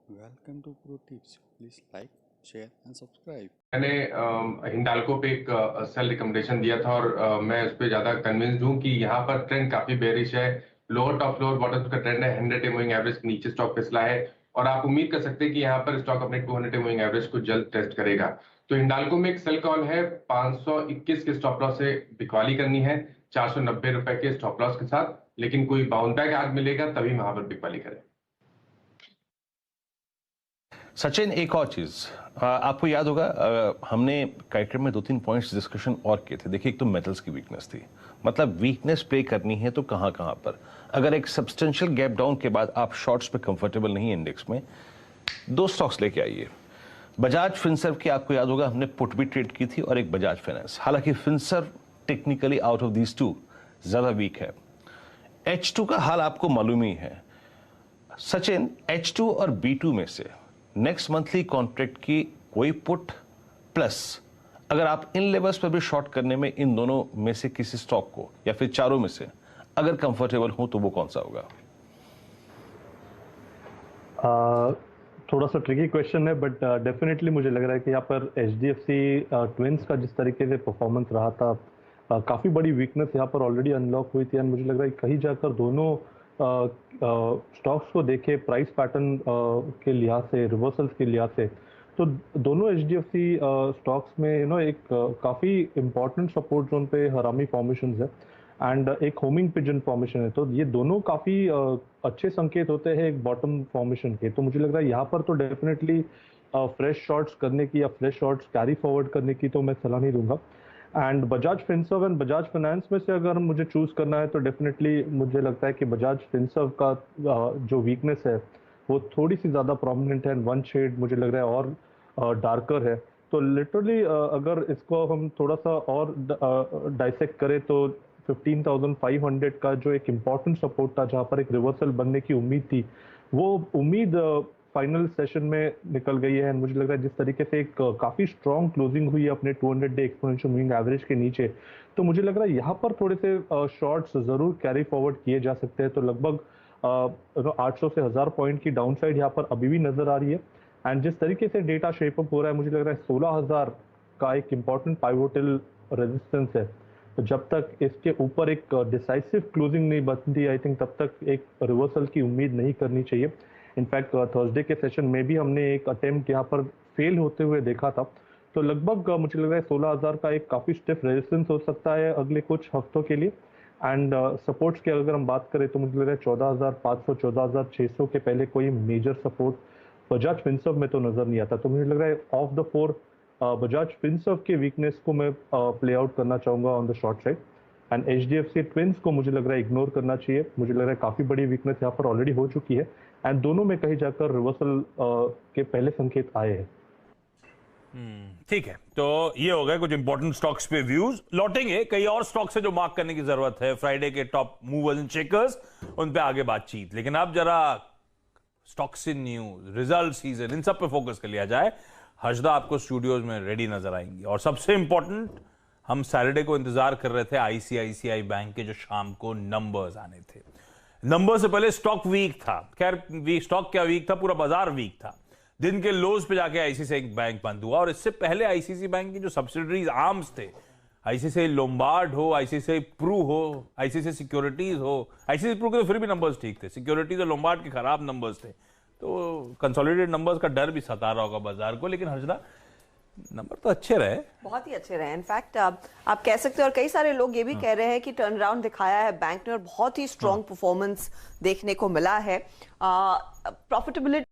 Welcome to Pro Tips. Please like, share and subscribe. मैंने हिंडाल्को पे एक सेल रिकमेंडेशन दिया था और मैं उस पर ज्यादा कन्विंस्ड हूँ कि यहाँ पर ट्रेंड काफी बेरिश है। लोअर टॉप फ्लोर बॉटम का ट्रेंड है, 100 मूविंग एवरेज के नीचे स्टॉक फिसला है और आप उम्मीद कर सकते हैं कि यहाँ पर स्टॉक अपने 200 मूविंग एवरेज को जल्द टेस्ट करेगा। तो हिंडाल्को में एक सेल कॉल है, 521 के स्टॉप लॉस से बिकवाली करनी है 490 रुपए के स्टॉप लॉस के साथ, लेकिन कोई बाउंस बैक आज मिलेगा तभी वहां पर बिकवाली करें। सचिन, एक और चीज आपको याद होगा, हमने कार्यक्रम में 2-3 पॉइंट्स डिस्कशन और किए थे। देखिए, एक तो मेटल्स की वीकनेस थी, मतलब वीकनेस प्ले करनी है तो कहां कहां पर। अगर एक सब्सटेंशियल गैप डाउन के बाद आप शॉर्ट्स पे कंफर्टेबल नहीं है इंडेक्स में, 2 स्टॉक्स लेके आइए। बजाज फिनसर्व की आपको याद होगा हमने पुट भी ट्रेड की थी और एक बजाज फाइनेंस। हालांकि Finserv technically out of these two ज्यादा वीक है। H2 का हाल आपको मालूम ही है। सचिन, H2 और B2 में से नेक्स्ट मंथली कॉन्ट्रैक्ट की कोई पुट प्लस अगर आप इन लेवल्स पर भी शॉर्ट करने में इन दोनों में से किसी स्टॉक को या फिर चारों में से अगर कंफर्टेबल हो तो वो कौन सा होगा? थोड़ा सा ट्रिकी क्वेश्चन है, बट डेफिनेटली मुझे लग रहा है कि यहाँ पर HDFC ट्विंस का जिस तरीके से परफॉर्मेंस रहा था, काफ़ी बड़ी वीकनेस यहाँ पर ऑलरेडी अनलॉक हुई थी। एंड मुझे लग रहा है कहीं जाकर दोनों स्टॉक्स को देखे प्राइस पैटर्न के लिहाज से, रिवर्सल्स के लिहाज से, तो दोनों HDFC स्टॉक्स में एक काफ़ी इंपॉर्टेंट सपोर्ट जोन पे हरामी फॉर्मेशन है एंड एक होमिंग पिजन फॉर्मेशन है। तो ये दोनों काफ़ी अच्छे संकेत होते हैं एक बॉटम फॉर्मेशन के। तो मुझे लग रहा है यहाँ पर तो डेफिनेटली फ्रेश शॉर्ट्स करने की या फ्रेश शॉर्ट्स कैरी फॉरवर्ड करने की तो मैं सलाह नहीं दूंगा। And Bajaj Finserv and Bajaj finance में से अगर मुझे चूज करना है तो डेफिनेटली मुझे लगता है कि बजाज फिनसर्व का जो वीकनेस है वो थोड़ी सी ज़्यादा प्रोमिनेंट है, वन शेड मुझे लग रहा है और डार्कर है। तो लिटरली अगर इसको हम थोड़ा सा और डाइसेक्ट करें तो 15,500 का जो एक इम्पॉर्टेंट सपोर्ट था, जहाँ पर एक रिवर्सल बनने की उम्मीद थी, वो उम्मीद फाइनल सेशन में निकल गई है। मुझे लग रहा है जिस तरीके से एक काफ़ी स्ट्रॉन्ग क्लोजिंग हुई है अपने 200 डे एक्सपोनेंशियल मूविंग एवरेज के नीचे, तो मुझे लग रहा है यहाँ पर थोड़े से शॉर्ट्स ज़रूर कैरी फॉरवर्ड किए जा सकते हैं। तो लगभग 800 से 1000 पॉइंट की डाउन साइड यहाँ पर अभी भी नजर आ रही है। एंड जिस तरीके से डेटा शेप अप हो रहा है, मुझे लग रहा है 16,000 का एक इम्पॉर्टेंट पाइवोटल रेजिस्टेंस है। तो जब तक इसके ऊपर एक डिसाइसिव क्लोजिंग नहीं बनती, आई थिंक तब तक एक रिवर्सल की उम्मीद नहीं करनी चाहिए। इनफैक्ट थर्सडे के सेशन में भी हमने एक अटेम्प्ट यहाँ पर फेल होते हुए देखा था। तो लगभग मुझे लग रहा है 16,000 का एक काफ़ी स्टिफ रेजिस्टेंस हो सकता है अगले कुछ हफ्तों के लिए। एंड सपोर्ट्स की अगर हम बात करें तो मुझे लग रहा है 14,500 14,600 के पहले कोई मेजर सपोर्ट बजाज फिनसर्व में तो नजर नहीं आता। तो मुझे लग रहा है ऑफ द 4 बजाज फिनसर्व के वीकनेस को मैं प्ले आउट करना चाहूंगा on the short side. And HDFC twins को मुझे लग रहा है इग्नोर करना चाहिए। मुझे लग रहा है काफ़ी बड़ी वीकनेस यहाँ पर ऑलरेडी हो चुकी है एंड दोनों में कहीं जाकर रिवर्सल के पहले संकेत आए हैं। ठीक है, तो ये हो गए कुछ इंपॉर्टेंट स्टॉक्स पे व्यूज। लौटेंगे कई और स्टॉक्स है जो मार्क करने की जरूरत है, फ्राइडे के टॉप मूवर्स एंड शेकर्स, उन पे आगे बातचीत। लेकिन अब जरा stocks in news, result season, इन सब पे फोकस कर लिया जाए। हर्षदा आपको स्टूडियोज में रेडी नजर आएंगी और सबसे इंपॉर्टेंट, हम सैटरडे को इंतजार कर रहे थे ICICI बैंक के जो शाम को नंबर्स आने थे। नंबर से पहले स्टॉक वीक था। खैर, स्टॉक क्या वीक था, पूरा बाजार वीक था। दिन के लोज पे जाके ICICI बैंक बंद हुआ और इससे पहले ICICI बैंक की जो सब्सिडरीज आर्म्स थे, ICICI लोम्बार्ड हो, ICICI प्रू हो, ICICI सिक्योरिटीज हो, ICICI प्रू के तो फिर भी नंबर्स ठीक थे, सिक्योरिटीज और लोम्बार्ड के खराब नंबर्स थे। तो कंसोलिडेटेड नंबर्स का डर भी सता रहा होगा बाजार को, लेकिन हर्षदा नंबर तो अच्छे रहे, बहुत ही अच्छे रहे। इनफैक्ट आप कह सकते हो, और कई सारे लोग ये भी कह रहे हैं कि टर्न अराउंड दिखाया है बैंक ने और बहुत ही स्ट्रॉन्ग परफॉर्मेंस देखने को मिला है। प्रॉफिटेबिलिटी